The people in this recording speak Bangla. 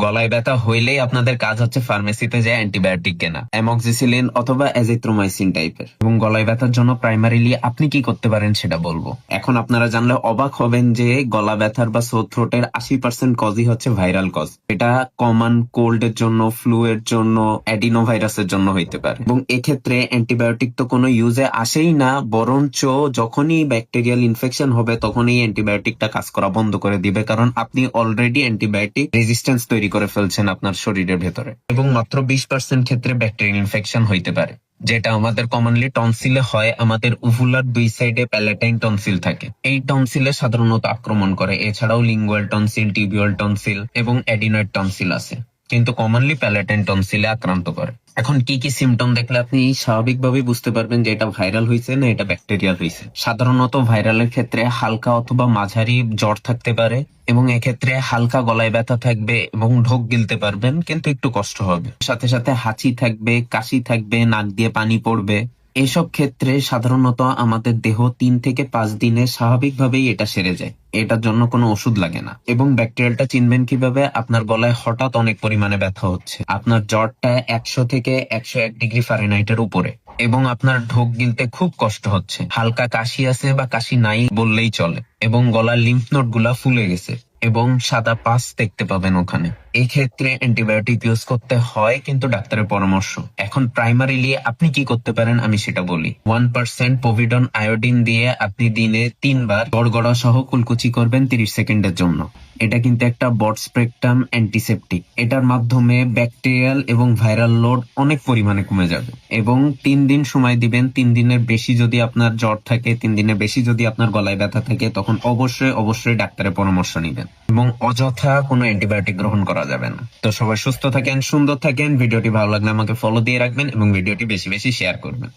গলায় ব্যথা হইলেই আপনাদের কাজ হচ্ছে ফার্মেসিতে যায় অ্যান্টিবায়োটিক কেনা, অ্যামক্সিসিলিন অথবা অ্যাজিথ্রোমাইসিন টাইপের। এবং গলায় ব্যথার জন্য প্রাইমারিলি আপনি কি করতে পারেন সেটা বলবো। এখন আপনারা জানলে অবাক হবেন যে গলা ব্যথার বা সোর থ্রোটের 80% কজই হচ্ছে ভাইরাল কজ। এটা কমন কোল্ড এর জন্য, ফ্লু এর জন্য, অ্যাডিনো ভাইরাসের জন্য হইতে পারে। এবং এক্ষেত্রে অ্যান্টিবায়োটিক তো কোনো ইউজে আসেই না, বরঞ্চ যখনই ব্যাকটেরিয়াল ইনফেকশন হবে তখনই অ্যান্টিবায়োটিকটা কাজ করা বন্ধ করে দিবে, কারণ আপনি অলরেডি অ্যান্টিবায়োটিক রেজিস্ট্যান্স তৈরি করে ফেলছেন আপনার শরীরের ভেতরে। এবং মাত্র 20% ক্ষেত্রে ব্যাকটেরিয়াল ইনফেকশন হইতে পারে, যেটা আমাদের কমনলি টনসিলে হয়। আমাদের উভুলার দুই সাইডে প্যালাটাইন টনসিল থাকে, এই টনসিলে সাধারণত আক্রমণ করে। এছাড়াও লিঙ্গুয়াল টনসিল, টিবিয়াল টনসিল এবং অ্যাডিনয়েড টনসিল আছে, কিন্তু কমনলি প্যালাটাইন টনসিলে আক্রান্ত করে। এখন কি কি সিমটম দেখলে আপনি স্বাভাবিকভাবেই বুঝতে পারবেন যে এটা ভাইরাল হয়েছে না এটা ব্যাকটেরিয়াল হয়েছে। সাধারণত ভাইরালের ক্ষেত্রে হালকা অথবা মাঝারি জ্বর থাকতে পারে, এবং এক্ষেত্রে হালকা গলায় ব্যথা থাকবে এবং ঢোক গিলতে পারবেন, কিন্তু একটু কষ্ট হবে। সাথে সাথে হাঁচি থাকবে, কাশি থাকবে, নাক দিয়ে পানি পড়বে। এসব ক্ষেত্রে সাধারণত আমাদের দেহ 3 থেকে 5 দিনে স্বাভাবিকভাবেই এটা সেরে যায়, এটার জন্য কোনো ওষুধ লাগে না। এবং ব্যাকটেরিয়ালটা চিনবেন কিভাবে? আপনার গলায় হঠাৎ অনেক পরিমাণে ব্যথা হচ্ছে, আপনার জ্বরটা 100 থেকে 101 ডিগ্রি ফারেনহাইটের উপরে, এবং আপনার ঢোক গিলতে খুব কষ্ট হচ্ছে, হালকা কাশি আছে বা কাশি নাই বললেই চলে, এবং গলার লিম্ফ নোড গুলা ফুলে গেছে এবং সাদা পাস দেখতে পাবেন ওখানে। এই ক্ষেত্রে অ্যান্টিবায়োটিক ইউজ করতে হয়, কিন্তু ডাক্তারের পরামর্শ। এখন প্রাইমারিলি আপনি কি করতে পারেন আমি সেটা বলি। 1% পোভিডন আয়োডিন দিয়ে আপনি দিনে 3 বার গড়গড়া সহ কুলকুচি করবেন 30 সেকেন্ডের জন্য। এটা কিন্তু একটা ব্রড স্পেকট্রাম অ্যান্টিসেপটিক, এটার মাধ্যমে ব্যাকটেরিয়াল এবং ভাইরাল লোড অনেক পরিমাণে কমে যাবে। এবং 3 দিন সময় দিবেন। 3 দিনের বেশি যদি আপনার জ্বর থাকে, 3 দিনের বেশি যদি আপনার গলায় ব্যথা থাকে, তখন অবশ্যই অবশ্যই ডাক্তারের পরামর্শ নিবেন এবং অযথা কোনো অ্যান্টিবায়োটিক গ্রহণ করা যাবে না। তো সবাই সুস্থ থাকেন, সুন্দর থাকেন। ভিডিওটি ভালো লাগলে আমাকে ফলো দিয়ে রাখবেন এবং ভিডিওটি বেশি বেশি শেয়ার করবেন।